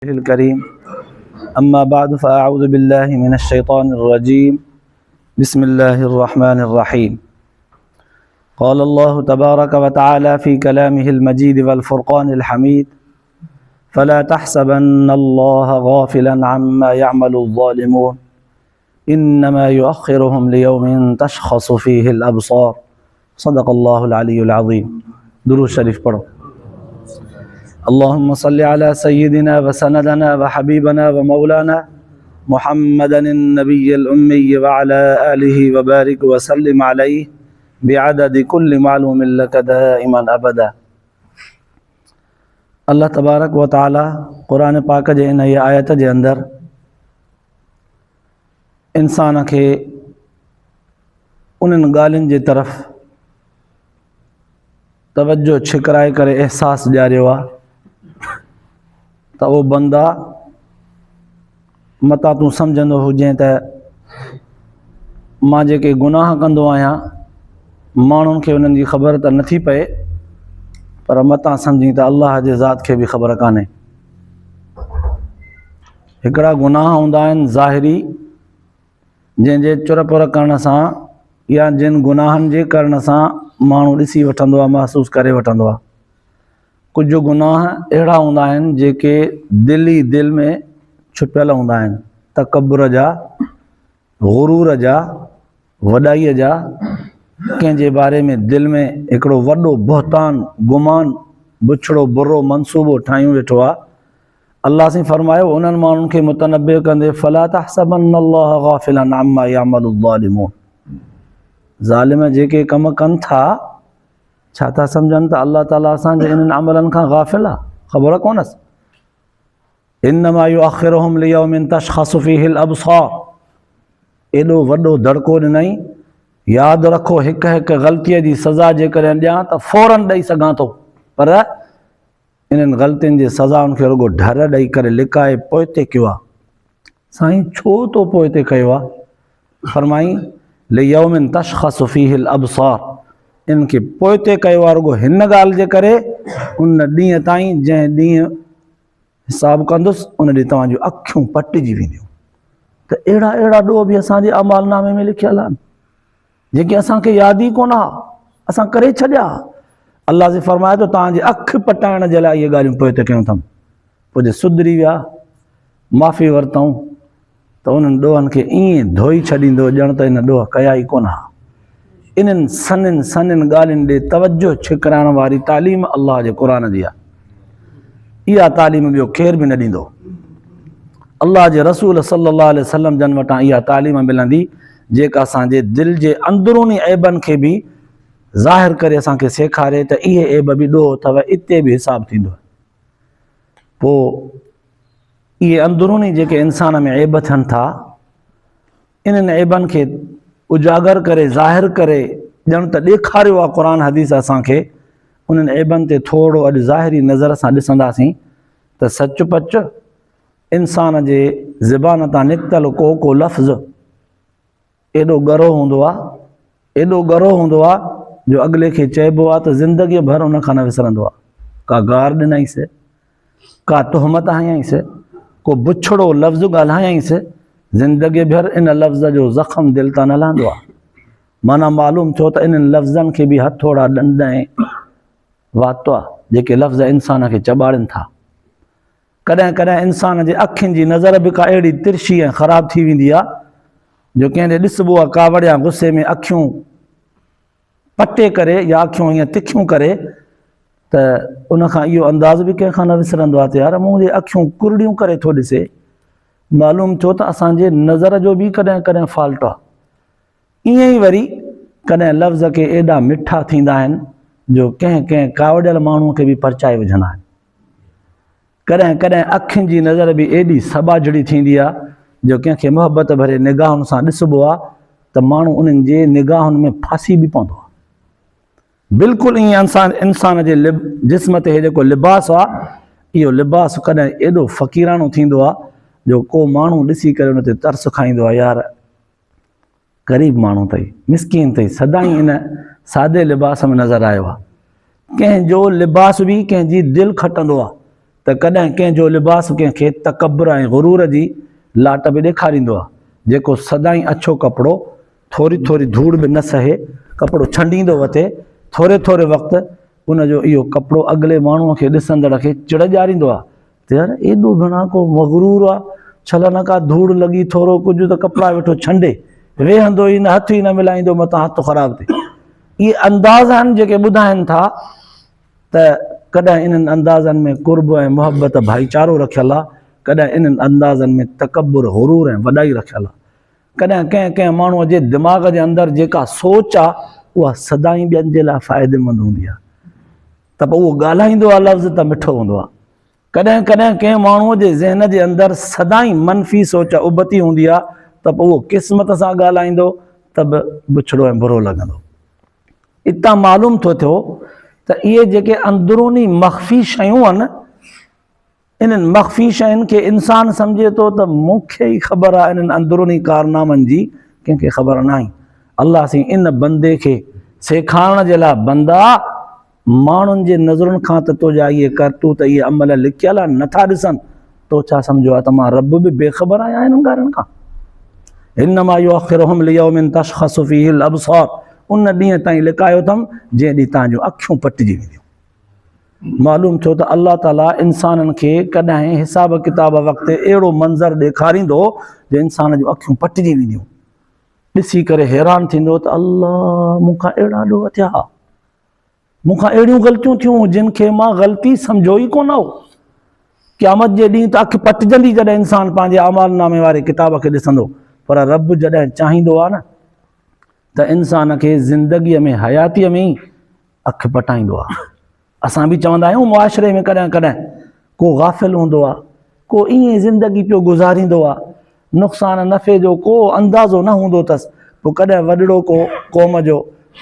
الكريم أما بعد فأعوذ بالله من الشيطان الرجيم بسم الله الرحمن الرحيم قال الله تبارك وتعالى في كلامه المجيد والفرقان الحميد فلا تحسبن الله غافلا عما يعمل الظالمون إنما يؤخرهم ليوم تشخص فيه الأبصار صدق الله العلي العظيم درود شريف پڑھو اللهم صل على سيدنا وسندنا وحبيبنا ومولانا محمد النبي الأمي وعلى آله وبارك وسلم عليه بعدد كل معلوم لك دائما أبدا اللہ تبارک و تعالی قرآن پاک جے ان آیت جے اندر انسان کے انن ॻाल्हियुनि जे तरफ़ तवज्जो छिकराए करे एहसास ॾियारियो आहे त उहो बंदा मता तूं सम्झंदो हुजे त मां जेके गुनाह कंदो आहियां माण्हुनि खे उन्हनि जी ख़बर त नथी पए पर मता सम्झी त अल्लाह जे ज़ात खे बि ख़बर कान्हे। हिकिड़ा गुनाह हूंदा आहिनि ज़ाहिरी जंहिंजे चुरपुर करण सां या जिन गुनाहनि जे करण सां माण्हू ॾिसी वठंदो आहे महसूस करे वठंदो आहे। कुझु गुनाह अहिड़ा हूंदा आहिनि जेके दिल में छुपियल हूंदा आहिनि तकब्बुर जा गुरूर जा वॾाईअ जा कंहिंजे बारे में दिल में हिकिड़ो वॾो बहतान गुमान बुछड़ो बुरो मंसूबो ठाहियूं वेठो आहे। अल्लाह से फरमायो उन्हनि माण्हुनि खे मुतनब्बे कंदे फला तहसबन्नल्लाह गाफ़िलन अम्मा यअमलु ज़ालिमून ज़ालिम जेके कम कनि था छा था सम्झनि त अल्लाह ताला असांजे इन्हनि अमलनि खां गाफ़िल आहे ख़बर कोन्हसि। इन्नमा युअख़िरुहुम लियौमिन तशख़सु फ़ीहिल अबसार एॾो वॾो दड़को ॾिनई यादि रखो हिकु हिकु ग़लतीअ जी सज़ा जेकॾहिं ॾियां त फ़ौरन ॾेई सघां थो पर इन्हनि ग़लतियुनि जे सज़ाउनि खे रुॻो ढर ॾेई करे लिकाए पोइ ते कयो आहे। साईं छो तो पोइ ते कयो आहे? फरमाई लियौमिन तशख़सु फ़ीहिल अबसार इनखे पोइ ते कयो आहे रुॻो हिन ॻाल्हि जे करे उन ॾींहं ताईं जंहिं ॾींहुं हिसाबु कंदुसि उन ॾींहुं तव्हांजूं अखियूं पटिजी वेंदियूं। त अहिड़ा अहिड़ा ॾोह बि असांजे अमालनामे में लिखियल आहिनि जेके असांखे यादि ई कोन आहे असां करे छॾिया। अल्लाह से फरमाए थो तव्हांजे अखि पटाइण जे लाइ इहे ॻाल्हियूं पोइ ते कयूं अथऊं पोइ जे सुधरी विया माफ़ी वरितऊं त उन्हनि ॾोहनि खे ईअं धोई छॾींदो ॼण त इन ॾोह कया ई कोन हा। इन्हनि सन्हनि सन्हनि ॻाल्हियुनि ॾे तवज्जो छिकराइण वारी तालीम अल्लाह जे क़ुर जी आहे। इहा तालीम ॿियो केर बि न ॾींदो। अल्लाह जे रसूल सल्लल्लाहु अलैहि वसल्लम जन वटां इहा तालीम मिलंदी जेका असांजे दिलि जे अंदरूनी ऐबनि खे बि ज़ाहिर करे असांखे सेखारे त इहे ऐब बि ॾोह अथव इते बि हिसाबु थींदो। पोइ इहे अंदरूनी जेके इंसान में ऐब थियनि था इन्हनि ऐबनि खे उजागर करे ज़ाहिर करे ॼण त ॾेखारियो आहे क़ुर हदीस असांखे उन्हनि ऐबनि ते थोरो अॼु ज़ाहिरी नज़र सां ॾिसंदासीं त सचुपच इंसान जे ज़बान तां निकितल को लफ़्ज़ एॾो ॻरो हूंदो आहे जो अॻिले खे चइबो आहे त ज़िंदगीअ भर उन खां न विसरंदो आहे। का गार ॾिनईंसि का तुहमत हयईंसि को बुछड़ो लफ़्ज़ ॻाल्हायईंसि ज़िंदगी भर इन लफ़्ज़ जो ज़ख़्म दिलि तां न लहंदो आहे। माना मालूम थियो त इन्हनि लफ़्ज़नि खे बि हथोड़ा ॾंड ऐं वातो आहे जेके लफ़्ज़ इंसान खे चॿाड़नि था। कॾहिं कॾहिं इंसान जे अखियुनि जी नज़र बि का अहिड़ी तिरछी ऐं ख़राबु थी वेंदी आहे जो कंहिं ॾे ॾिसबो आहे कावड़ या गुस्से में अखियूं पटे करे या अखियूं ईअं तिखियूं करे त उनखां इहो अंदाज़ बि कंहिंखां न विसरंदो आहे त यार मुंहिंजी अखियूं कुरड़ियूं करे थो ॾिसे। मालूम थियो त असांजे नज़र जो बि कॾहिं कॾहिं फॉल्ट आहे। ईअं ई वरी कॾहिं लफ़्ज़ के एॾा मिठा थींदा आहिनि जो कंहिं कंहिं कावड़ियल माण्हूअ खे बि परचाए विझंदा आहिनि। कॾहिं कॾहिं अखियुनि जी नज़र बि एॾी सबाझड़ी थींदी आहे जो कंहिंखे मोहबत भरे निगाहुनि सां ॾिसबो आहे त माण्हू उन्हनि जे निगाहुनि में फासी बि पवंदो आहे। बिल्कुलु ईअं इंसान जे जिस्म ते जेको लिबास आहे इहो लिबास कॾहिं एॾो फ़क़ीरानो थींदो आहे जो को माण्हू ॾिसी करे उन ते तरस खाईंदो आहे यार ग़रीब माण्हू अथई मिसकीन अथई सदाई इन सादे लिबास में नज़र आयो आहे। कंहिंजो लिबास बि कंहिंजी दिलि खटंदो आहे त कॾहिं कंहिंजो लिबास कंहिंखे तकबर ऐं गुरूर जी लाट बि ॾेखारींदो आहे, जेको सदाईं अछो कपिड़ो थोरी थोरी धूड़ बि न सहे कपिड़ो छंडींदो वठे, थोरे थोरे वक़्तु उनजो इहो कपिड़ो अॻिले माण्हूअ खे ॾिसंदड़ खे चिड़ ॼारींदो आहे त यार एॾो घणा को मगरूर आहे, छल न का धूड़ लॻी थोरो कुझु त कपिड़ा वेठो छंडे, वेहंदो ई न, हथ ई न मिलाईंदो, मथां हथु ख़राबु थिए। इहे अंदाज़ आहिनि जेके ॿुधाइनि था त कॾहिं इन्हनि अंदाज़नि में कुर्ब ऐं मुहबत भाईचारो रखियलु आहे, कॾहिं इन्हनि अंदाज़नि में तकबुर हुरूर ऐं वॾाई रखियलु आहे। कॾहिं कंहिं कंहिं माण्हूअ जे दिमाग़ जे अंदरि जेका सोच आहे उहा सदाईं ॿियनि जे लाइ फ़ाइदेमंद हूंदी आहे, त पोइ उहो ॻाल्हाईंदो आहे लफ़्ज़ त मिठो हूंदो आहे। कॾहिं कॾहिं कंहिं माण्हूअ जे ज़हन जे अंदरि सदाईं मनफ़ी सोच उबती हूंदी आहे, त पोइ उहो क़िस्मत सां ॻाल्हाईंदो त बि बुछड़ो ऐं बुरो लॻंदो। इतां मालूम थो थियो त इहे जेके अंदरूनी मख़फ़ी शयूं आहिनि, इन्हनि मख़फ़ी शयुनि खे इंसानु सम्झे थो त मूंखे ई ख़बर आहे, इन्हनि अंदरूनी कारनामनि जी कंहिंखे ख़बर न आहे। अलाह साईं इन बंदे खे सेखारण जे लाइ बंदा माण्हुनि जे नज़रुनि खां त तुंहिंजा इहे करतूत इहे अमल लिखियल आहिनि नथा ॾिसनि, तो छा सम्झो आहे त मां रब बि बेख़बर आहियां इन्हनि ॻाल्हियुनि खां। इन्नमा युअख़िरुहुम लियौमिन तशख़सु फ़ीहिल अबसार, उन ॾींहं ताईं लिकायो अथमि जंहिं ॾींहुं तव्हां जूं अखियूं पटिजी वेंदियूं। मालूम थियो त अल्लाह ताला इंसाननि खे कॾहिं हिसाब किताब वक़्तु अहिड़ो मंज़र ॾेखारींदो जो इंसान जूं अखियूं पटिजी वेंदियूं, ॾिसी करे हैरान थींदो त अल्लाह मूंखां अहिड़ा ॾोह थिया, मूंखां अहिड़ियूं ग़लतियूं थियूं जिन खे मां ग़लती सम्झो ई कोन हो। क़यामत जे ॾींहुं त अखि पटिजंदी जॾहिं इंसानु पंहिंजे अमाल नामे वारे किताब खे ॾिसंदो, पर रब जॾहिं चाहींदो आहे न त इंसान खे ज़िंदगीअ में हयातीअ में ई अखि पटाईंदो आहे। असां बि चवंदा आहियूं मुआशिरे में कॾहिं कॾहिं को गाफ़िल हूंदो आहे, को ईअं ज़िंदगी पियो गुज़ारींदो आहे, नुक़सान नफ़े जो को अंदाज़ो न हूंदो अथसि, पोइ कॾहिं वॾड़ो को क़ौम जो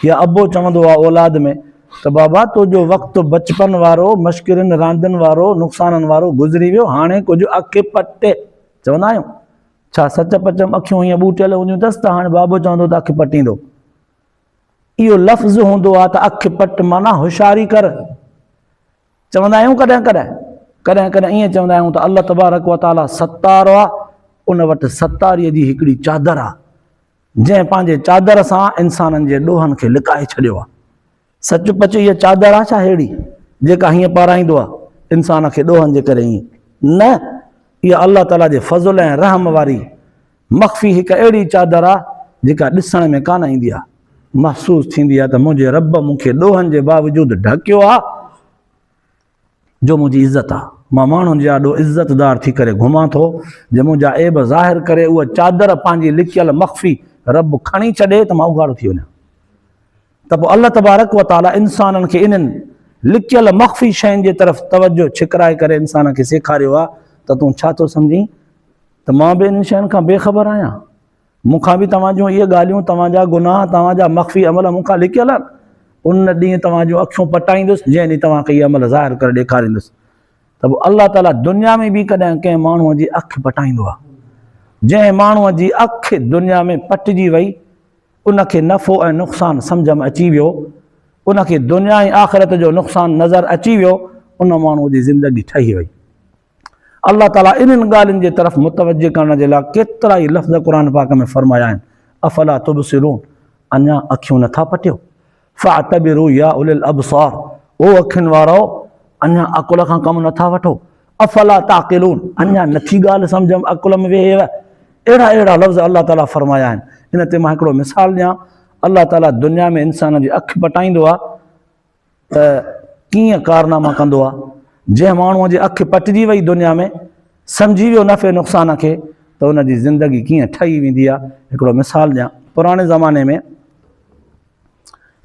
या अबो चवंदो आहे औलाद में त बाबा तुंहिंजो वक़्तु बचपन वारो मश्किलनि रांदियुनि वारो नुक़साननि वारो गुज़री वियो, हाणे कुझु अखि पटे। चवंदा आहियूं छा सच पचम अखियूं हीअं ॿूटियल हूंदियूं अथसि त हाणे बाबो चवंदो त अखि पटींदो। इहो लफ़्ज़ हूंदो आहे त अखि पट माना होशियारी कर। चवंदा आहियूं कॾहिं कॾहिं कॾहिं कॾहिं ईअं चवंदा आहियूं त अल्लाह तबारक व ताला सतार आहे, उन वटि सतारीअ जी हिकिड़ी चादर आहे जंहिं पंहिंजे चादर सां इंसाननि जे ॾोहनि खे लिकाए छॾियो आहे। सच पच इहा चादर आहे छा अहिड़ी जेका हीअं पाराईंदो आहे इंसान खे ॾोहनि जे करे? ईअं न, इहा अल्लाह ताला जे फज़ल ऐं रहम वारी मख़फ़ी हिकु अहिड़ी चादर आहे जेका ॾिसण में कान ईंदी आहे, महसूसु थींदी आहे त मुंहिंजे रब मूंखे ॾोहनि जे बावजूदि ढकियो आहे जो मुंहिंजी इज़त आहे। मां माण्हुनि जे ॾाढो इज़तदार थी करे घुमां थो, जे मुंहिंजा ऐब ज़ाहिर करे उहा चादर पंहिंजी लिकियल मख़फ़ी रब खणी छॾे त मां उघाड़ो थी वञा। त पोइ अल्लाह तबारक व ताला इंसाननि खे इन्हनि लिकियल मख़फ़ी शयुनि जे तरफ़ तवजो छिकराए करे इंसान खे सेखारियो आहे त तूं छा थो सम्झी त मां बि इन्हनि शयुनि खां बेख़बर आहियां, मूंखां बि तव्हां जूं इहे ॻाल्हियूं, तव्हांजा गुनाह, तव्हांजा मख़फ़ी अमल मूंखां लिकियल आहिनि। उन ॾींहुं तव्हां जूं अखियूं पटाईंदुसि जंहिं ॾींहुं तव्हांखे इहे अमल ज़ाहिर करे ॾेखारींदुसि। त पोइ अल्लाह ताला दुनिया में बि कॾहिं कंहिं माण्हूअ जी अखि पटाईंदो आहे। जंहिं माण्हूअ जी अखि दुनिया में पटिजी वई, उनखे नफ़ो ऐं नुक़सानु सम्झ में अची वियो, उनखे दुनिया ऐं आख़िरत जो नुक़सानु नज़र अची वियो, उन माण्हूअ जी ज़िंदगी ठही वई। अल्लाह ताला इन्हनि ॻाल्हियुनि जे तरफ़ मुतवजह करण जे लाइ केतिरा ई लफ़्ज़ क़ुरान पाक में फरमाया आहिनि। अफ़ला तुबसिरून, अञा अखियूं नथा पटियो? फ़अतबिरू या उलिल अबसार, ओ अखियुनि वारो अञा अकुल खां कमु नथा वठो? अफ़ला ताक़िलून, अञा नथी ॻाल्हि सम्झ में अकुल में वेहेव? अहिड़ा अहिड़ा लफ़्ज़ अल्लाह ताला फरमाया आहिनि। इन ते मां हिकिड़ो मिसाल ॾियां। अल्लाह ताला दुनिया में इंसान जी अखि पटाईंदो आहे त कीअं कारनामा कंदो आहे। जंहिं माण्हूअ जी अखि पटिजी वई दुनिया में, सम्झी वियो नफ़े नुक़सान खे, त उनजी ज़िंदगी कीअं ठही वेंदी आहे। हिकिड़ो मिसाल ॾियां। पुराणे ज़माने में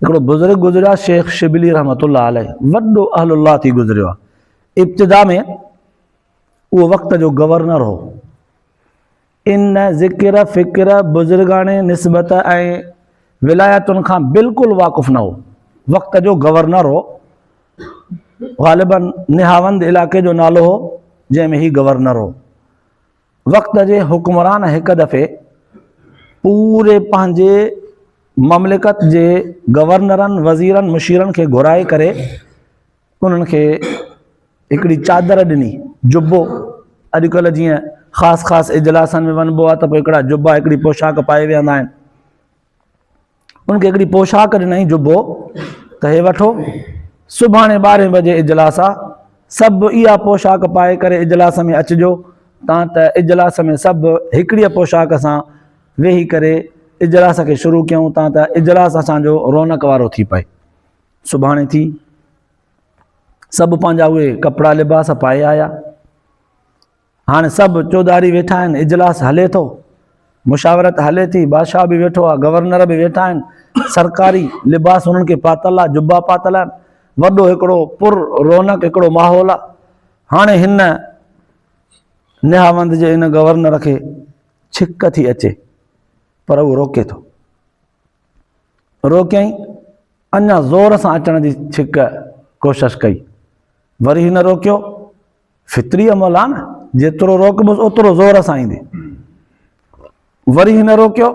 हिकिड़ो बुज़ुर्ग गुज़रिया, शेख शिबली रहमतुल्लाह अलैह, वॾो अहलुल्लाह थी गुज़रियो आहे। इब्तिदा में उहो वक़्त जो गवर्नर हो। इन ज़िक्र फ़िक्र बुज़ुर्गाने निस्बत ऐं विलायतुनि खां बिल्कुलु वाक़ुफ़ु न हो। वक़्त जो गवर्नर हो, ग़ालिबन निहावंद इलाइक़े जो नालो हो जंहिंमें ही गवर्नर हो। वक़्त जे हुक्मरान हिकु दफ़े पूरे पंहिंजे ममलिकत जे गवर्नरनि, वज़ीरनि, मुशीरनि खे घुराए करे उन्हनि खे हिकिड़ी चादर ॾिनी, जुब्बो। अॼुकल्ह जीअं ख़ासि इजलासनि में वञिबो आहे त पोइ हिकिड़ा जुब्बा, हिकिड़ी पोशाक पाए वेहंदा आहिनि। उनखे हिकिड़ी पोशाक ॾिनई, जुब्बो, त हे वठो, सुभाणे 12 बजे इजलास आहे, सभु इहा पोशाक पाए करे इजलास में अचिजो। तव्हां त इजलास में सभु हिकिड़ीअ पोशाक सां वेही करे इजलास खे शुरू कयूं, तव्हां त इजलास असांजो रौनक वारो थी पए। सुभाणे थी, सभु पंहिंजा उहे कपिड़ा लिबास पाए आया। हाणे सभु चौधारी वेठा आहिनि, इजलास हले थो, मुशावरत हले थी, बादशाह बि वेठो आहे, गवर्नर बि वेठा आहिनि, सरकारी लिबास उन्हनि खे पातल आहे, जुब्बा पातल आहिनि, वॾो हिकिड़ो पुर रौनक हिकिड़ो माहौल आहे। हाणे हिन निहावंद जे हिन गवर्नर खे छिक थी अचे, पर उहो रोके थो। रोकियईं, अञा ज़ोर सां अचण जी छिक कोशिशि कई, वरी हिन रोकियो। फितरी अमल आहे न, जेतिरो रोकबोसि ओतिरो ज़ोर सां ईंदी। वरी हिन रोकियो,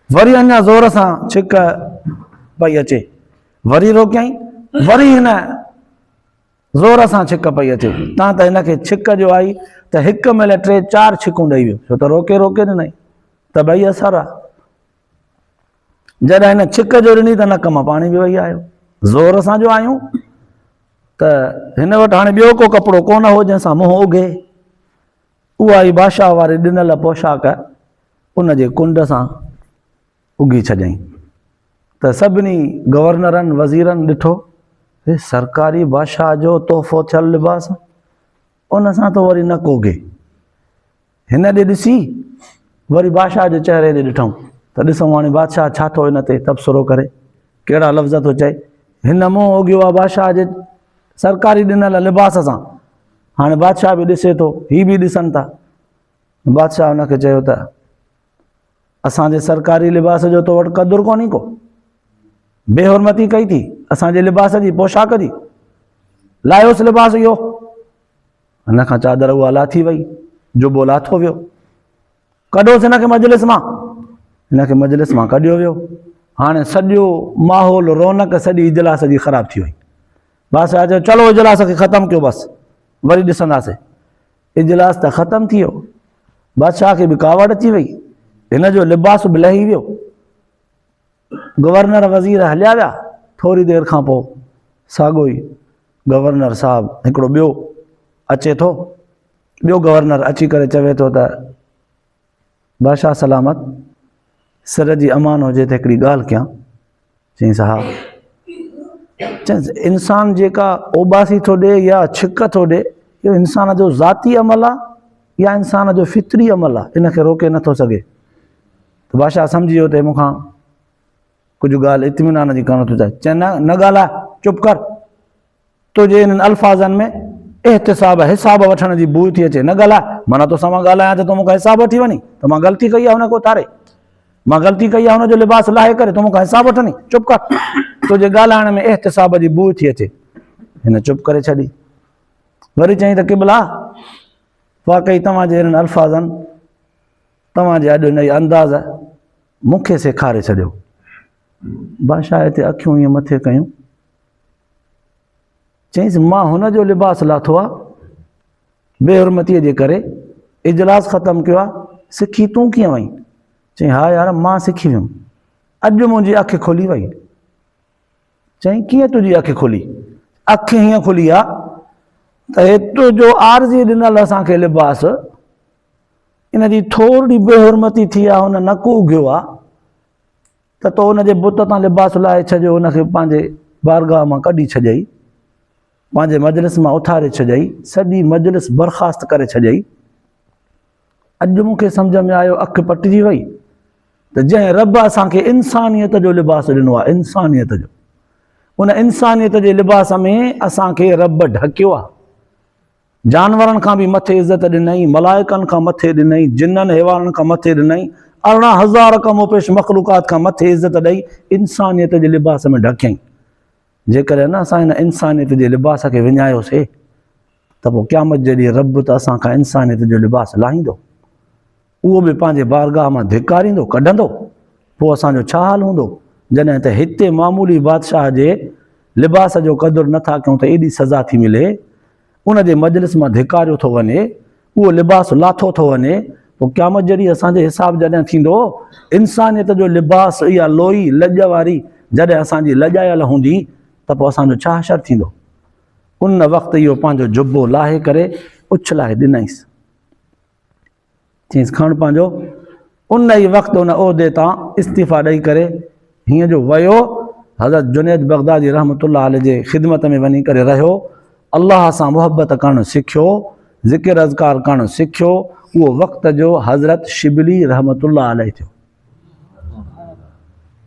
वरी अञा ज़ोर सां छिक पई अचे, वरी रोकियईं, वरी हिन ज़ोर सां छिक पई अचे। तव्हां त हिनखे छिक जो आई त हिकु महिल 3-4 छिकूं ॾेई वियो, छो त रोके ॾिनई, त भई असरु आहे। जॾहिं हिन छिक जो ॾिनी त नक मां पाणी बि वही आयो। ज़ोर सां जो आयूं त हिन वटि हाणे ॿियो को कपिड़ो कोन हो जंहिंसां मुंहुं उघे। उहा ई बादशाह वारी ॾिनल पोशाक उन जे कुंड सां उगी छॾियईं। त सभिनी गवर्नरनि वज़ीरनि ॾिठो, हे सरकारी बादशाह जो तोहफ़ो थियल लिबास, उन सां त वरी न कोगे। हिन ॾे ॾिसी वरी बादशाह जे चहिरे ॾे ॾिठऊं त ॾिसूं हाणे बादशाह छा थो हिन ते तबसरो करे, कहिड़ा लफ़्ज़ थो चए। हिन मुंहुं उगियो आहे बादशाह जे सरकारी ॾिनल लिबास सां। हाणे बादशाह बि ॾिसे थो, ही बि ॾिसनि था। बादशाह हुनखे चयो त असांजे सरकारी लिबास जो तो वटि क़दुरु कोन्हे को, बेहुरमती कई थी असांजे लिबास जी, पोशाक जी, लायोसि लिबास इहो। हिन खां चादर उहा लाथी वई, जुबो लाथो वियो, कढोसि हिनखे मजलिस मां। हिनखे मजलिस मां कढियो वियो। हाणे सॼो माहौल, रौनक सॼी इजलास जी ख़राब थी वई। बादशाह चयो चलो इजलास खे ख़तमु कयो, बसि वरी ॾिसंदासीं। इजलास त ख़तमु थी वियो, बादशाह खे बि कावड़ अची वई, हिन जो लिबास बि लही वियो। गवर्नर वज़ीर हलिया विया। थोरी देरि खां पोइ साॻियो ई गवर्नर साहिबु हिकिड़ो ॿियो अचे थो। ॿियो गवर्नर अची करे चवे थो त बादशाह सलामत, सिर जी अमान हुजे त हिकिड़ी ॻाल्हि कयां। चई साहब, चइसि इंसान जेका ओबासी थो ॾे या छिक थो ॾे, इहो इंसान जो ज़ाती अमल आहे या इंसान जो फितरी अमल आहे, इनखे रोके नथो सघे। त बादशाह सम्झी वियो त मूंखां कुझु ॻाल्हि इत्मीनान जी करणु थो चाहे। चए न ॻाल्हाए, चुप कर, तुंहिंजे इन्हनि अल्फाज़नि में एहतिसाब हिसाब वठण जी बूइ थी अचे। न ॻाल्हाए, माना तोसां मां ॻाल्हायां त तूं मूंखां हिसाब वठी वञी, त मां ग़लती कई आहे हुन को तारे, मां ग़लती कई आहे हुनजो लिबास लाहे करे, तूं मूंखां हिसाब वठंदी, चुप कर, तुंहिंजे ॻाल्हाइण में एहतिसाब जी बूइ थी अचे। हिन चुप करे छॾी। वरी चई त क़िबला, वाक़ई तव्हांजे हिननि अल्फाज़नि, तव्हांजे अॼु हिन अंदाज़ मूंखे सेखारे छॾियो। बादशाह हिते अखियूं ईअं मथे कयूं। चईसि मां हुनजो लिबास लाथो आहे बेहुरमतीअ जे करे, इजलास ख़तमु कयो आहे, सिखी तूं कीअं वई? चई हा यार, मां सिखी वियुमि, अॼु मुंहिंजी अखि खुली वई। चई कीअं तुंहिंजी अखि खुली? अखि हीअं खुली आहे त हेतिरो जो आरज़ी ॾिनल असांखे लिबास, इन जी थोरी बेहुरमती थी आहे, हुन नकु उगियो आहे, त तो हुनजे बुत तां लिबास लाहे छॾियो, हुनखे पंहिंजे बारगाह मां कढी छॾियई, पंहिंजे मजलिस मां उथारे छॾियई, सॼी मजलिस बर्खास्त करे छॾियई। अॼु मूंखे सम्झ में आयो, अखि पटिजी वई त जंहिं रब असांखे इंसानियत जो लिबास ॾिनो आहे, इंसानियत जो, उन इंसानियत जे लिबास में असांखे रब ढकियो आहे। जानवरनि खां बि मथे इज़त ॾिनई, मलाइकनि खां मथे ॾिनई, जिन्ननि हैवाननि खां मथे ॾिनई, 18,000 कमोपेश मख़लूक़ात खां मथे इज़त ॾेई इंसानियत जे लिबास में ढकियईं। जेकॾहिं न असां हिन इंसानियत जे लिबास खे विञायोसीं त पोइ क़यामत जे ॾींहुं रब त असांखां इंसानियत जो लिबास लाहींदो, उहो बि पंहिंजे बारगाह मां धिकारींदो, कढंदो। पोइ असांजो छा हाल हूंदो? जॾहिं त हिते मामूली बादशाह जे लिबास जो क़दुरु नथा कयूं त एॾी सज़ा थी मिले। उन जे मजलिस मां धिकारियो थो वञे, उहो लिबास लाथो थो वञे, पोइ क़यामत जॾहिं असांजे हिसाब जॾहिं थींदो, इंसानियत जो लिबास, इहा लोई लॼ वारी जॾहिं असांजी लॼायल हूंदी, त पोइ असांजो छा हशर थींदो। उन वक़्तु इहो पंहिंजो जुबो लाहे करे उछलाए ॾिनईसि, चईंसि खण पंहिंजो। उन ई वक़्तु उन उहिदे तां इस्तीफ़ा ॾेई करे हीअं जो वियो, हज़रत जुनैद बग़दादी रहमतुल्लाह अलैह जे ख़िदमत में वञी करे रहियो, अलाह सां मुहबत करणु सिखियो, ज़िक्र अज़कार करणु सिखियो। उहो वक़्त जो हज़रत शिबली रहमतुल्लाह अलैह थियो।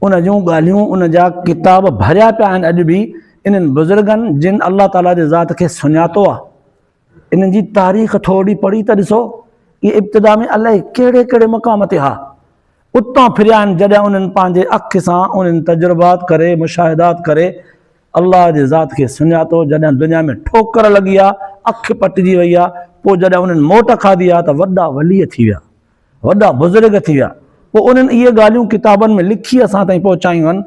उन जूं ॻाल्हियूं, उन जा किताब भरिया पिया आहिनि अॼु बि इन्हनि बुज़ुर्गनि जिन अलाह ताला जे ज़ात खे सुञातो आहे। इन्हनि जी तारीख़ थोरी पढ़ी त ॾिसो, इहे इब्तिदा में अलाए कहिड़े कहिड़े मक़ाम ते हा, उतां फिरिया आहिनि जॾहिं उन्हनि पंहिंजे अखि सां उन्हनि तजुर्बात करे, मुशाहिदात करे अलाह जे ज़ात खे सुञातो। जॾहिं दुनिया में ठोकर लॻी आहे, अखि पटिजी वई आहे, पोइ जॾहिं उन्हनि मोट खाधी आहे त वॾा वलीअ थी विया, वॾा बुज़ुर्ग थी विया। पोइ उन्हनि इहे ॻाल्हियूं किताबनि में लिखी असां ताईं पहुचायूं आहिनि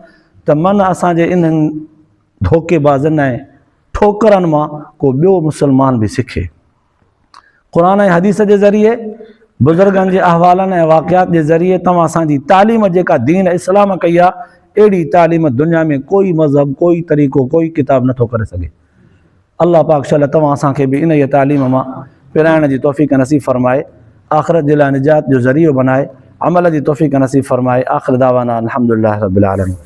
त मन असांजे इन्हनि धोखेबाज़नि ऐं ठोकरनि मां को ॿियो मुस्लमान बि सिखे। क़ुरान ऐं हदीस जे ज़रिए, बुज़ुर्गनि जे अहवालनि ऐं वाक़ियात जे ज़रिए तव्हां असांजी तालीम जेका दीन इस्लाम कई आहे, अहिड़ी तालीम दुनिया में कोई मज़हब, कोई तरीक़ो, कोई किताब नथो करे सघे। अल्लाह पाक शल तव्हां असांखे बि इन ई तालीम मां पिराइण जी तौफ़ीक़ नसीब फ़रमाए, आख़िरत जे लाइ निजात जो ज़रियो बनाए, अमल जी तौफ़ीक़ नसीब फ़रमाए। आख़िर दावाना अल्हम्दुलिल्लाहि रब्बिल आलमीन।